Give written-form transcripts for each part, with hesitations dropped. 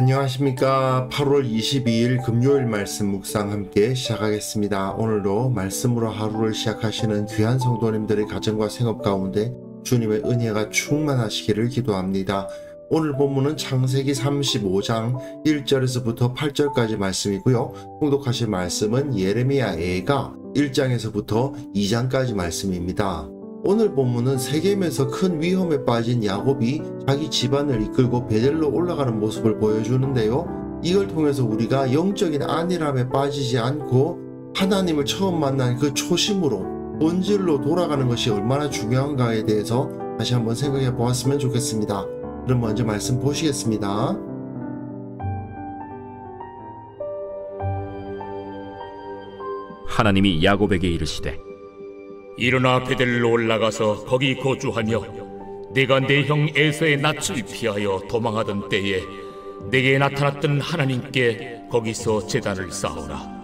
안녕하십니까. 8월 22일 금요일 말씀 묵상 함께 시작하겠습니다. 오늘도 말씀으로 하루를 시작하시는 귀한 성도님들의 가정과 생업 가운데 주님의 은혜가 충만하시기를 기도합니다. 오늘 본문은 창세기 35장 1절에서부터 8절까지 말씀이고요. 통독하실 말씀은 예레미야애가 1장에서부터 2장까지 말씀입니다. 오늘 본문은 세겜에서 큰 위험에 빠진 야곱이 자기 집안을 이끌고 베델로 올라가는 모습을 보여주는데요. 이걸 통해서 우리가 영적인 안일함에 빠지지 않고 하나님을 처음 만난 그 초심으로 본질로 돌아가는 것이 얼마나 중요한가에 대해서 다시 한번 생각해 보았으면 좋겠습니다. 그럼 먼저 말씀 보시겠습니다. 하나님이 야곱에게 이르시되 일어나 베델로 올라가서 거기 거주하며 네가 내 형 에서의 낯을 피하여 도망하던 때에 내게 나타났던 하나님께 거기서 제단을 쌓으라.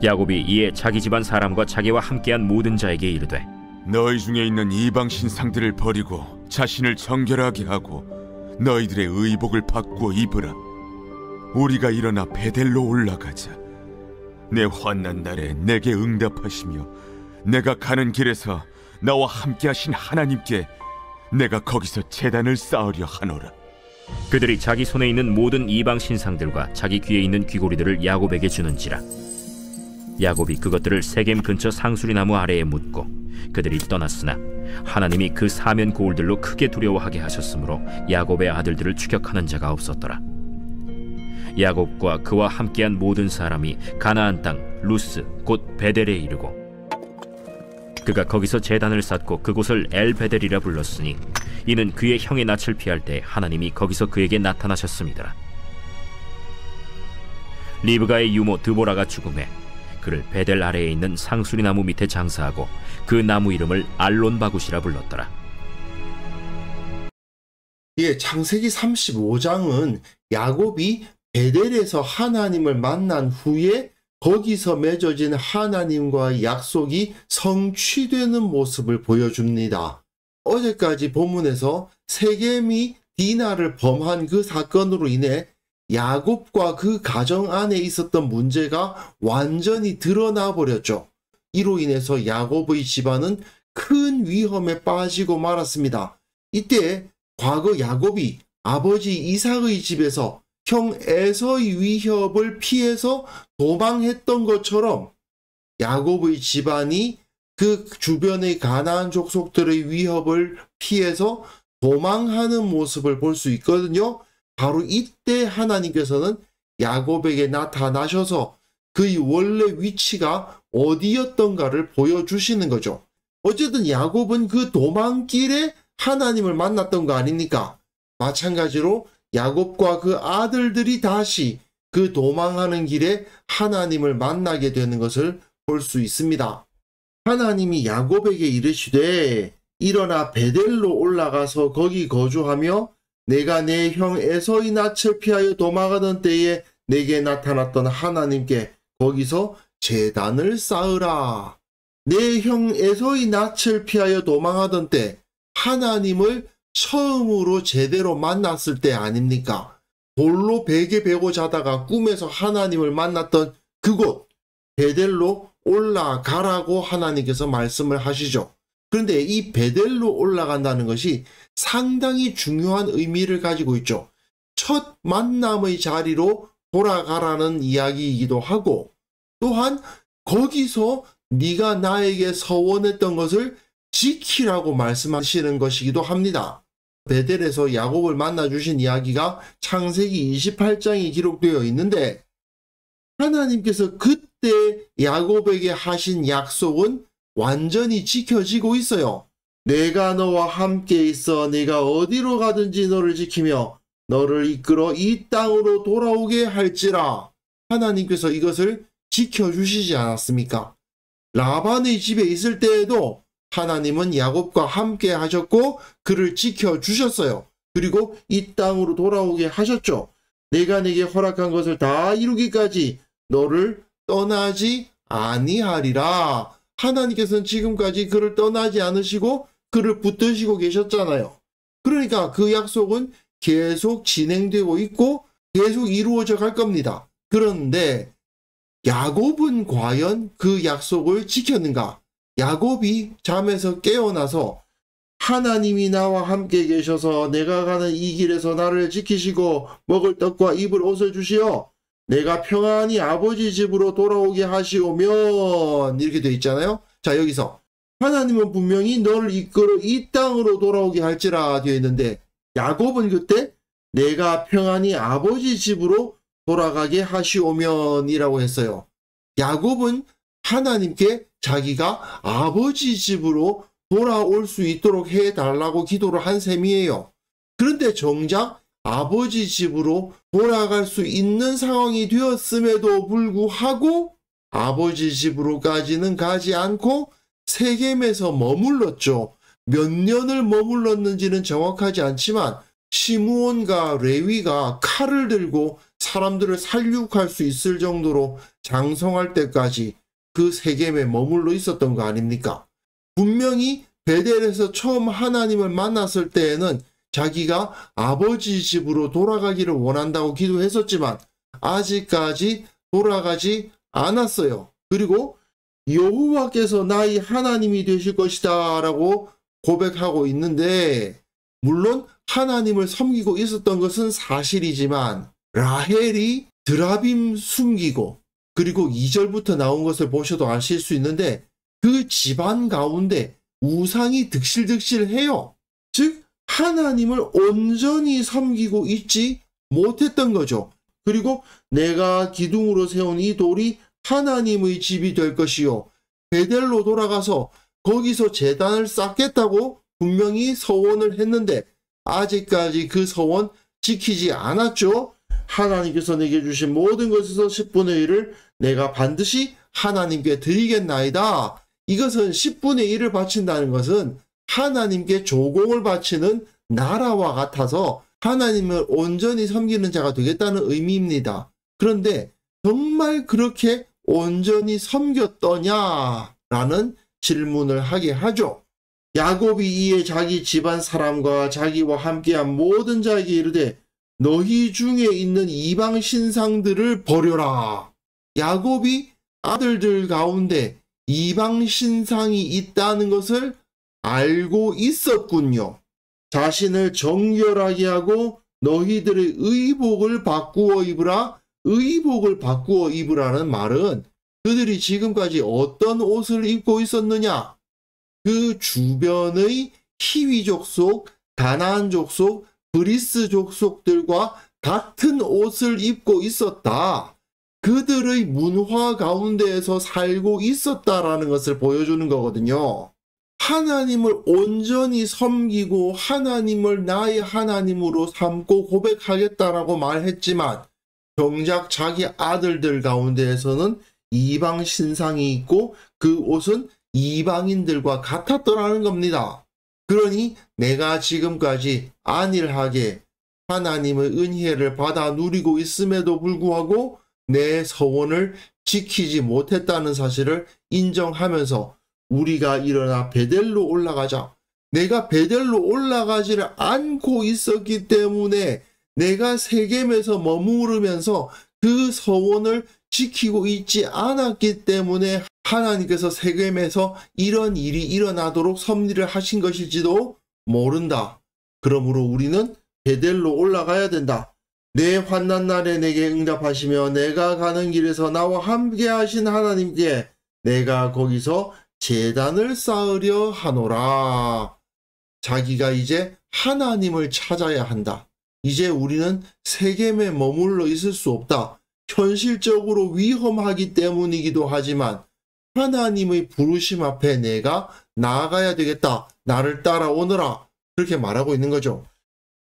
야곱이 이에 자기 집안 사람과 자기와 함께한 모든 자에게 이르되 너희 중에 있는 이방 신상들을 버리고 자신을 정결하게 하고 너희들의 의복을 바꾸어 입으라. 우리가 일어나 베델로 올라가자. 내 환난 날에 내게 응답하시며 내가 가는 길에서 나와 함께하신 하나님께 내가 거기서 제단을 쌓으려 하노라. 그들이 자기 손에 있는 모든 이방 신상들과 자기 귀에 있는 귀고리들을 야곱에게 주는지라. 야곱이 그것들을 세겜 근처 상수리 나무 아래에 묻고 그들이 떠났으나 하나님이 그 사면 고울들로 크게 두려워하게 하셨으므로 야곱의 아들들을 추격하는 자가 없었더라. 야곱과 그와 함께한 모든 사람이 가나안 땅 루스 곧 베델에 이르고 그가 거기서 제단을 쌓고 그곳을 엘베델이라 불렀으니 이는 그의 형의 낯을 피할 때 하나님이 거기서 그에게 나타나셨음이더라. 리브가의 유모 드보라가 죽음에 그를 베델 아래에 있는 상수리 나무 밑에 장사하고 그 나무 이름을 알론바굿이라 불렀더라. 창세기 35장은 야곱이 베델에서 하나님을 만난 후에 거기서 맺어진 하나님과의 약속이 성취되는 모습을 보여줍니다. 어제까지 본문에서 세겜이 디나를 범한 그 사건으로 인해 야곱과 그 가정 안에 있었던 문제가 완전히 드러나 버렸죠. 이로 인해서 야곱의 집안은 큰 위험에 빠지고 말았습니다. 이때 과거 야곱이 아버지 이삭의 집에서 형 에서의 위협을 피해서 도망했던 것처럼 야곱의 집안이 그 주변의 가나안 족속들의 위협을 피해서 도망하는 모습을 볼 수 있거든요. 바로 이때 하나님께서는 야곱에게 나타나셔서 그의 원래 위치가 어디였던가를 보여주시는 거죠. 어쨌든 야곱은 그 도망길에 하나님을 만났던 거 아닙니까? 마찬가지로 야곱과 그 아들들이 다시 그 도망하는 길에 하나님을 만나게 되는 것을 볼 수 있습니다. 하나님이 야곱에게 이르시되 일어나 베델로 올라가서 거기 거주하며 내가 내 형 에서의 낯을 피하여 도망하던 때에 내게 나타났던 하나님께 거기서 제단을 쌓으라. 내 형 에서의 낯을 피하여 도망하던 때 하나님을 처음으로 제대로 만났을 때 아닙니까? 돌로 베개 베고 자다가 꿈에서 하나님을 만났던 그곳 베델로 올라가라고 하나님께서 말씀을 하시죠. 그런데 이 베델로 올라간다는 것이 상당히 중요한 의미를 가지고 있죠. 첫 만남의 자리로 돌아가라는 이야기이기도 하고 또한 거기서 네가 나에게 서원했던 것을 지키라고 말씀하시는 것이기도 합니다. 베델에서 야곱을 만나주신 이야기가 창세기 28장에 기록되어 있는데 하나님께서 그때 야곱에게 하신 약속은 완전히 지켜지고 있어요. 내가 너와 함께 있어 네가 어디로 가든지 너를 지키며 너를 이끌어 이 땅으로 돌아오게 할지라. 하나님께서 이것을 지켜주시지 않았습니까? 라반의 집에 있을 때에도 하나님은 야곱과 함께 하셨고 그를 지켜주셨어요. 그리고 이 땅으로 돌아오게 하셨죠. 내가 네게 허락한 것을 다 이루기까지 너를 떠나지 아니하리라. 하나님께서는 지금까지 그를 떠나지 않으시고 그를 붙드시고 계셨잖아요. 그러니까 그 약속은 계속 진행되고 있고 계속 이루어져 갈 겁니다. 그런데 야곱은 과연 그 약속을 지켰는가? 야곱이 잠에서 깨어나서 하나님이 나와 함께 계셔서 내가 가는 이 길에서 나를 지키시고 먹을 떡과 입을 옷을 주시어 내가 평안히 아버지 집으로 돌아오게 하시오면, 이렇게 되어 있잖아요. 자, 여기서 하나님은 분명히 너를 이끌어 이 땅으로 돌아오게 할지라 되어 있는데, 야곱은 그때 내가 평안히 아버지 집으로 돌아가게 하시오면 이라고 했어요. 야곱은 하나님께 자기가 아버지 집으로 돌아올 수 있도록 해달라고 기도를 한 셈이에요. 그런데 정작 아버지 집으로 돌아갈 수 있는 상황이 되었음에도 불구하고 아버지 집으로까지는 가지 않고 세겜에서 머물렀죠. 몇 년을 머물렀는지는 정확하지 않지만 시므온과 레위가 칼을 들고 사람들을 살육할 수 있을 정도로 장성할 때까지 그 세겜에 머물러 있었던 거 아닙니까? 분명히 베델에서 처음 하나님을 만났을 때에는 자기가 아버지 집으로 돌아가기를 원한다고 기도했었지만 아직까지 돌아가지 않았어요. 그리고 여호와께서 나의 하나님이 되실 것이다 라고 고백하고 있는데, 물론 하나님을 섬기고 있었던 것은 사실이지만 라헬이 드라빔 숨기고, 그리고 2절부터 나온 것을 보셔도 아실 수 있는데 그 집안 가운데 우상이 득실득실해요. 즉 하나님을 온전히 섬기고 있지 못했던 거죠. 그리고 내가 기둥으로 세운 이 돌이 하나님의 집이 될 것이요, 베델로 돌아가서 거기서 제단을 쌓겠다고 분명히 서원을 했는데 아직까지 그 서원 지키지 않았죠. 하나님께서 내게 주신 모든 것에서 10분의 1을 내가 반드시 하나님께 드리겠나이다. 이것은 10분의 1을 바친다는 것은 하나님께 조공을 바치는 나라와 같아서 하나님을 온전히 섬기는 자가 되겠다는 의미입니다. 그런데 정말 그렇게 온전히 섬겼더냐라는 질문을 하게 하죠. 야곱이 이에 자기 집안 사람과 자기와 함께한 모든 자에게 이르되 너희 중에 있는 이방 신상들을 버려라. 야곱이 아들들 가운데 이방 신상이 있다는 것을 알고 있었군요. 자신을 정결하게 하고 너희들의 의복을 바꾸어 입으라. 의복을 바꾸어 입으라는 말은 그들이 지금까지 어떤 옷을 입고 있었느냐? 그 주변의 히위 족속, 가나안 족속, 브리스 족속들과 같은 옷을 입고 있었다. 그들의 문화 가운데에서 살고 있었다라는 것을 보여주는 거거든요. 하나님을 온전히 섬기고 하나님을 나의 하나님으로 삼고 고백하겠다라고 말했지만 정작 자기 아들들 가운데에서는 이방 신상이 있고 그 옷은 이방인들과 같았더라는 겁니다. 그러니 내가 지금까지 안일하게 하나님의 은혜를 받아 누리고 있음에도 불구하고 내 서원을 지키지 못했다는 사실을 인정하면서 우리가 일어나 베델로 올라가자. 내가 베델로 올라가지를 않고 있었기 때문에 내가 세겜에서 머무르면서 그 서원을 지키고 있지 않았기 때문에 하나님께서 세겜에서 이런 일이 일어나도록 섭리를 하신 것일지도 모른다. 그러므로 우리는 베델로 올라가야 된다. 내 환난 날에 내게 응답하시며 내가 가는 길에서 나와 함께 하신 하나님께 내가 거기서 제단을 쌓으려 하노라. 자기가 이제 하나님을 찾아야 한다. 이제 우리는 세겜에 머물러 있을 수 없다. 현실적으로 위험하기 때문이기도 하지만 하나님의 부르심 앞에 내가 나아가야 되겠다. 나를 따라오너라. 그렇게 말하고 있는 거죠.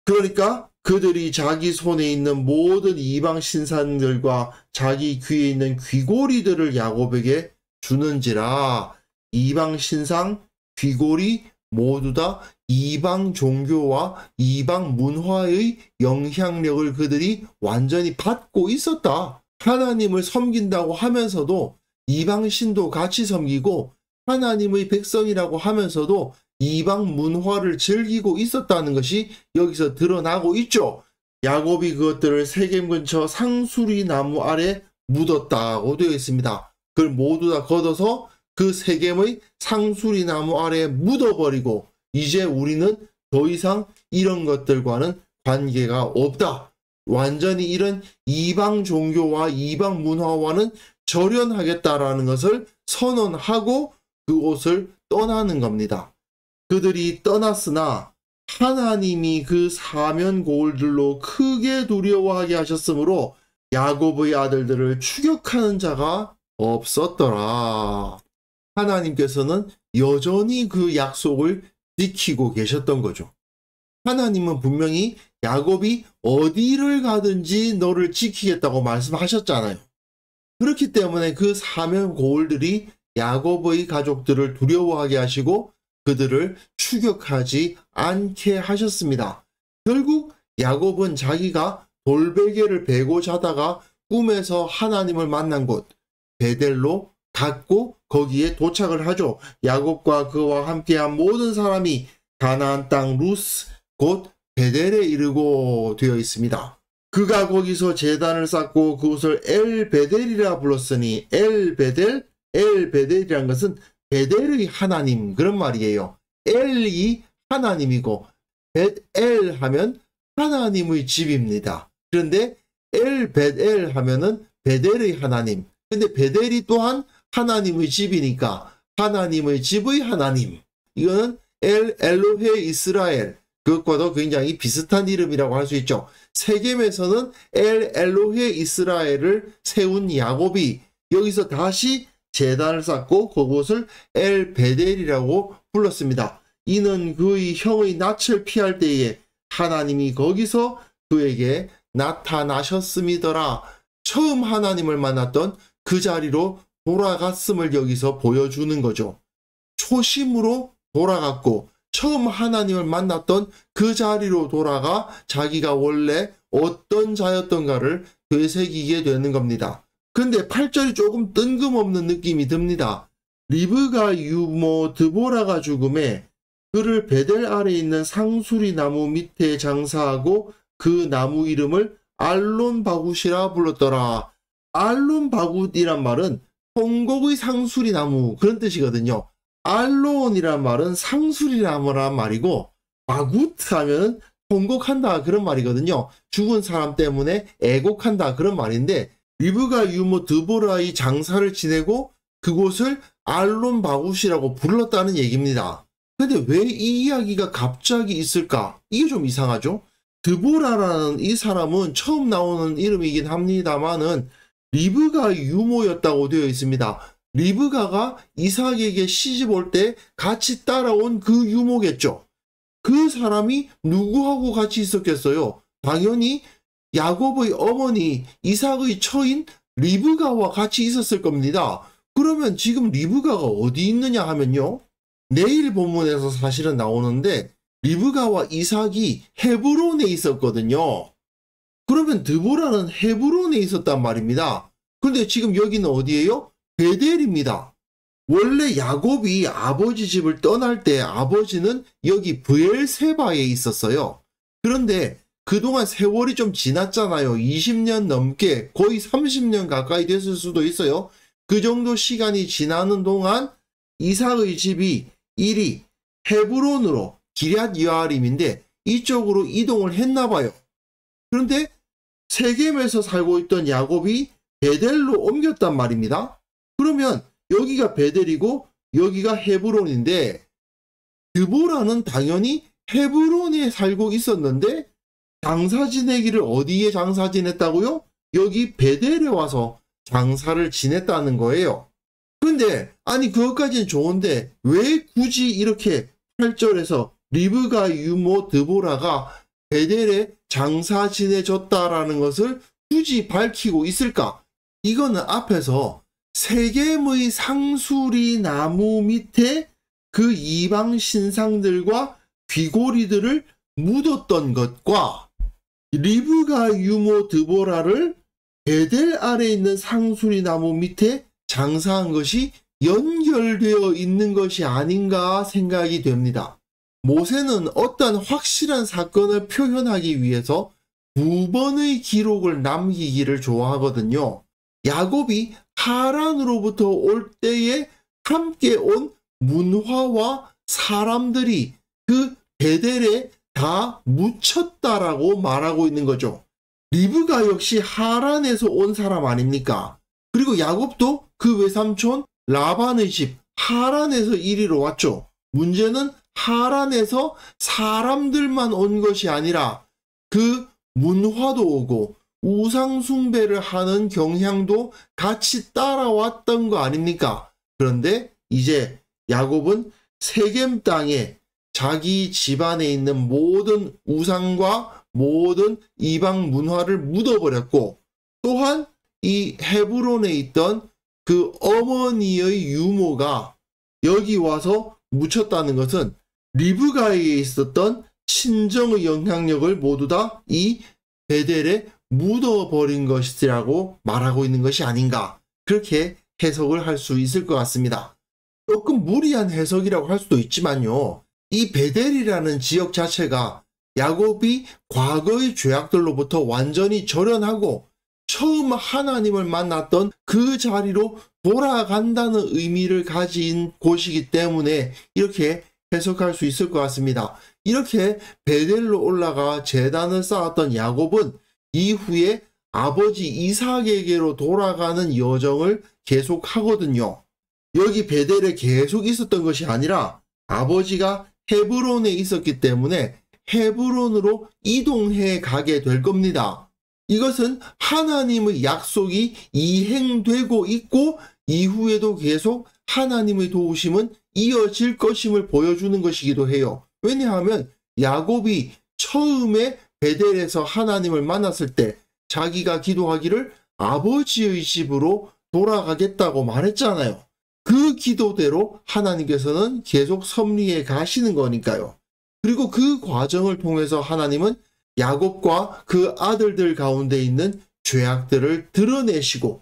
그러니까 그들이 자기 손에 있는 모든 이방 신상들과 자기 귀에 있는 귀고리들을 야곱에게 주는지라. 이방 신상, 귀고리 모두 다 이방 종교와 이방 문화의 영향력을 그들이 완전히 받고 있었다. 하나님을 섬긴다고 하면서도 이방 신도 같이 섬기고 하나님의 백성이라고 하면서도 이방 문화를 즐기고 있었다는 것이 여기서 드러나고 있죠. 야곱이 그것들을 세겜 근처 상수리 나무 아래 묻었다고 되어 있습니다. 그걸 모두 다 걷어서 그 세겜의 상수리 나무 아래에 묻어버리고 이제 우리는 더 이상 이런 것들과는 관계가 없다. 완전히 이런 이방 종교와 이방 문화와는 절연하겠다라는 것을 선언하고 그곳을 떠나는 겁니다. 그들이 떠났으나 하나님이 그 사면 고울들로 크게 두려워하게 하셨으므로 야곱의 아들들을 추격하는 자가 없었더라. 하나님께서는 여전히 그 약속을 지키고 계셨던 거죠. 하나님은 분명히 야곱이 어디를 가든지 너를 지키겠다고 말씀하셨잖아요. 그렇기 때문에 그 사면 고울들이 야곱의 가족들을 두려워하게 하시고 그들을 추격하지 않게 하셨습니다. 결국 야곱은 자기가 돌베개를 베고 자다가 꿈에서 하나님을 만난 곳 베델로 갔고 거기에 도착을 하죠. 야곱과 그와 함께한 모든 사람이 가나안 땅 루스 곧 베델에 이르고 되어 있습니다. 그가 거기서 제단을 쌓고 그곳을 엘베델이라 불렀으니 엘베델이라는 것은 베델의 하나님 그런 말이에요. 엘이 하나님이고 벳엘 하면 하나님의 집입니다. 그런데 엘베델 하면은 베델의 하나님. 근데 베델이 또한 하나님의 집이니까 하나님의 집의 하나님. 이거는 엘로헤 이스라엘. 그것과도 굉장히 비슷한 이름이라고 할 수 있죠. 세겜에서는 엘로헤 이스라엘을 세운 야곱이 여기서 다시 제단을 쌓고 그곳을 엘베델이라고 불렀습니다. 이는 그의 형의 낯을 피할 때에 하나님이 거기서 그에게 나타나셨음이더라. 처음 하나님을 만났던 그 자리로 돌아갔음을 여기서 보여주는 거죠. 초심으로 돌아갔고 처음 하나님을 만났던 그 자리로 돌아가 자기가 원래 어떤 자였던가를 되새기게 되는 겁니다. 근데 8절이 조금 뜬금없는 느낌이 듭니다. 리브가 유모 드보라가 죽음에 그를 베델 아래 있는 상수리 나무 밑에 장사하고 그 나무 이름을 알론바굿이라 불렀더라. 알론바굿이란 말은 통곡의 상수리 나무 그런 뜻이거든요. 알론이란 말은 상수리 나무란 말이고 바굿 하면 통곡한다 그런 말이거든요. 죽은 사람 때문에 애곡한다 그런 말인데 리브가 유모 드보라의 장사를 지내고 그곳을 알론바굿이라고 불렀다는 얘기입니다. 근데 왜 이 이야기가 갑자기 있을까? 이게 좀 이상하죠? 드보라라는 이 사람은 처음 나오는 이름이긴 합니다만은 리브가 유모였다고 되어 있습니다. 리브가가 이삭에게 시집 올 때 같이 따라온 그 유모겠죠. 그 사람이 누구하고 같이 있었겠어요? 당연히 야곱의 어머니 이삭의 처인 리브가와 같이 있었을 겁니다. 그러면 지금 리브가가 어디 있느냐 하면요. 내일 본문에서 사실은 나오는데 리브가와 이삭이 헤브론에 있었거든요. 그러면 드보라는 헤브론에 있었단 말입니다. 그런데 지금 여기는 어디예요? 베델입니다. 원래 야곱이 아버지 집을 떠날 때 아버지는 여기 브엘세바에 있었어요. 그런데 그동안 세월이 좀 지났잖아요. 20년 넘게 거의 30년 가까이 됐을 수도 있어요. 그 정도 시간이 지나는 동안 이삭의 집이 이리 헤브론으로 기럇 여아림인데 이쪽으로 이동을 했나 봐요. 그런데 세겜에서 살고 있던 야곱이 베델로 옮겼단 말입니다. 그러면 여기가 베델이고 여기가 헤브론인데 드보라는 당연히 헤브론에 살고 있었는데 장사 지내기를 어디에 장사 지냈다고요? 여기 베델에 와서 장사를 지냈다는 거예요. 근데 아니 그것까지는 좋은데 왜 굳이 이렇게 8절에서 리브가 유모 드보라가 베델에 장사 지내줬다라는 것을 굳이 밝히고 있을까? 이거는 앞에서 세겜의 상수리 나무 밑에 그 이방 신상들과 귀고리들을 묻었던 것과 리브가 유모 드보라를 베델 아래 있는 상수리 나무 밑에 장사한 것이 연결되어 있는 것이 아닌가 생각이 됩니다. 모세는 어떤 확실한 사건을 표현하기 위해서 두 번의 기록을 남기기를 좋아하거든요. 야곱이 하란으로부터 올 때에 함께 온 문화와 사람들이 그 베델에 다 묻혔다라고 말하고 있는 거죠. 리브가 역시 하란에서 온 사람 아닙니까? 그리고 야곱도 그 외삼촌 라반의 집 하란에서 이리로 왔죠. 문제는 하란에서 사람들만 온 것이 아니라 그 문화도 오고 우상숭배를 하는 경향도 같이 따라왔던 거 아닙니까? 그런데 이제 야곱은 세겜 땅에 자기 집안에 있는 모든 우상과 모든 이방 문화를 묻어버렸고, 또한 이 헤브론에 있던 그 어머니의 유모가 여기 와서 묻혔다는 것은 리브가에게 있었던 친정의 영향력을 모두 다 이 베델에 묻어버린 것이라고 말하고 있는 것이 아닌가, 그렇게 해석을 할 수 있을 것 같습니다. 조금 무리한 해석이라고 할 수도 있지만요, 이 베델이라는 지역 자체가 야곱이 과거의 죄악들로부터 완전히 절연하고 처음 하나님을 만났던 그 자리로 돌아간다는 의미를 가진 곳이기 때문에 이렇게 해석할 수 있을 것 같습니다. 이렇게 베델로 올라가 제단을 쌓았던 야곱은 이후에 아버지 이삭에게로 돌아가는 여정을 계속하거든요. 여기 베델에 계속 있었던 것이 아니라 아버지가 헤브론에 있었기 때문에 헤브론으로 이동해 가게 될 겁니다. 이것은 하나님의 약속이 이행되고 있고 이후에도 계속 하나님의 도우심은 이어질 것임을 보여주는 것이기도 해요. 왜냐하면 야곱이 처음에 베델에서 하나님을 만났을 때 자기가 기도하기를 아버지의 집으로 돌아가겠다고 말했잖아요. 그 기도대로 하나님께서는 계속 섭리해 가시는 거니까요. 그리고 그 과정을 통해서 하나님은 야곱과 그 아들들 가운데 있는 죄악들을 드러내시고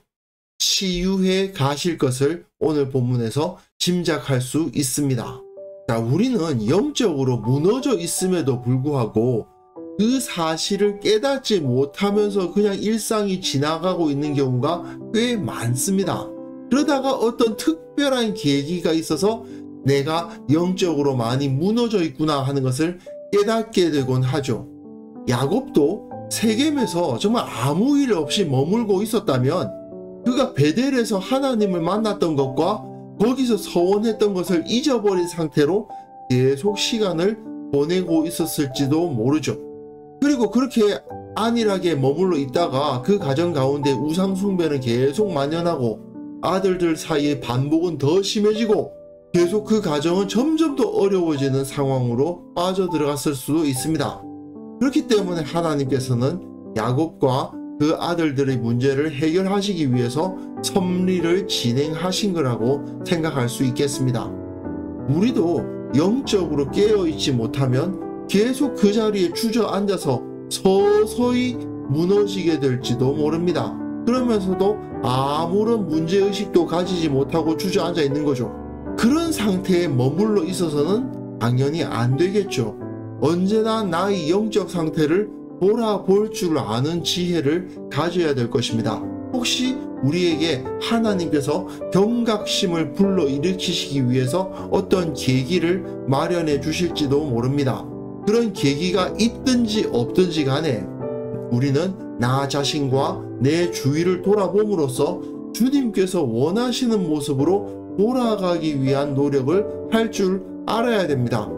치유해 가실 것을 오늘 본문에서 짐작할 수 있습니다. 자, 우리는 영적으로 무너져 있음에도 불구하고 그 사실을 깨닫지 못하면서 그냥 일상이 지나가고 있는 경우가 꽤 많습니다. 그러다가 어떤 특별한 계기가 있어서 내가 영적으로 많이 무너져 있구나 하는 것을 깨닫게 되곤 하죠. 야곱도 세겜에서 정말 아무 일 없이 머물고 있었다면 그가 베델에서 하나님을 만났던 것과 거기서 서원했던 것을 잊어버린 상태로 계속 시간을 보내고 있었을지도 모르죠. 그리고 그렇게 안일하게 머물러 있다가 그 가정 가운데 우상숭배는 계속 만연하고 아들들 사이의 반복은 더 심해지고 계속 그 가정은 점점 더 어려워지는 상황으로 빠져들어갔을 수도 있습니다. 그렇기 때문에 하나님께서는 야곱과 그 아들들의 문제를 해결하시기 위해서 섭리를 진행하신 거라고 생각할 수 있겠습니다. 우리도 영적으로 깨어있지 못하면 계속 그 자리에 주저앉아서 서서히 무너지게 될지도 모릅니다. 그러면서도 아무런 문제의식도 가지지 못하고 주저앉아 있는 거죠. 그런 상태에 머물러 있어서는 당연히 안 되겠죠. 언제나 나의 영적 상태를 돌아볼 줄 아는 지혜를 가져야 될 것입니다. 혹시 우리에게 하나님께서 경각심을 불러일으키시기 위해서 어떤 계기를 마련해 주실지도 모릅니다. 그런 계기가 있든지 없든지 간에 우리는 나 자신과 내 주위를 돌아봄으로써 주님께서 원하시는 모습으로 돌아가기 위한 노력을 할 줄 알아야 됩니다.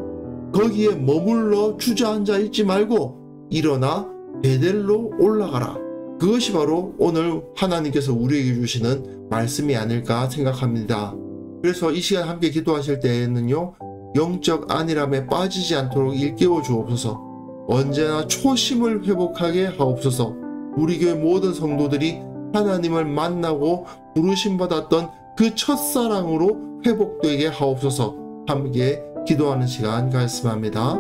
거기에 머물러 주저앉아 있지 말고 일어나 베델로 올라가라. 그것이 바로 오늘 하나님께서 우리에게 주시는 말씀이 아닐까 생각합니다. 그래서 이 시간 함께 기도하실 때에는요, 영적 안일함에 빠지지 않도록 일깨워 주옵소서. 언제나 초심을 회복하게 하옵소서. 우리 교회 모든 성도들이 하나님을 만나고 부르심받았던 그 첫사랑으로 회복되게 하옵소서. 함께 기도하는 시간 가졌습니다.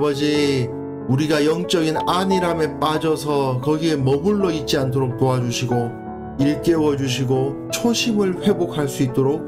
아버지, 우리가 영적인 안일함에 빠져서 거기에 머물러 있지 않도록 도와주시고 일깨워 주시고 초심을 회복할 수 있도록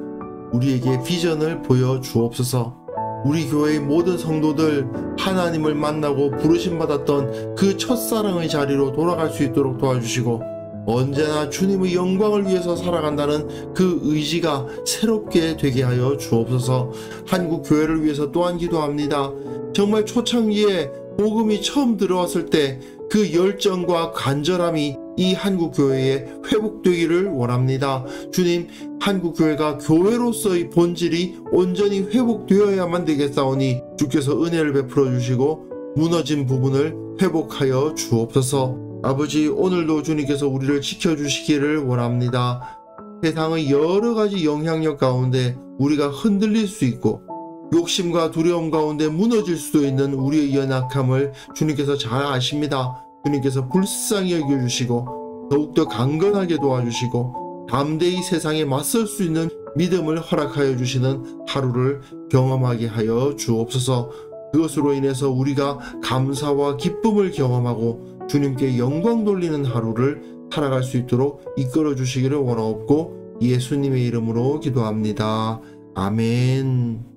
우리에게 비전을 보여주옵소서. 우리 교회의 모든 성도들 하나님을 만나고 부르심받았던 그 첫사랑의 자리로 돌아갈 수 있도록 도와주시고 언제나 주님의 영광을 위해서 살아간다는 그 의지가 새롭게 되게 하여 주옵소서. 한국 교회를 위해서 또한 기도합니다. 정말 초창기에 복음이 처음 들어왔을 때 그 열정과 간절함이 이 한국 교회에 회복되기를 원합니다. 주님, 한국 교회가 교회로서의 본질이 온전히 회복되어야만 되겠사오니 주께서 은혜를 베풀어 주시고 무너진 부분을 회복하여 주옵소서. 아버지, 오늘도 주님께서 우리를 지켜주시기를 원합니다. 세상의 여러 가지 영향력 가운데 우리가 흔들릴 수 있고 욕심과 두려움 가운데 무너질 수도 있는 우리의 연약함을 주님께서 잘 아십니다. 주님께서 불쌍히 여겨주시고 더욱더 강건하게 도와주시고 담대히 세상에 맞설 수 있는 믿음을 허락하여 주시는 하루를 경험하게 하여 주옵소서. 그것으로 인해서 우리가 감사와 기쁨을 경험하고 주님께 영광 돌리는 하루를 살아갈 수 있도록 이끌어 주시기를 원하옵고 예수님의 이름으로 기도합니다. 아멘.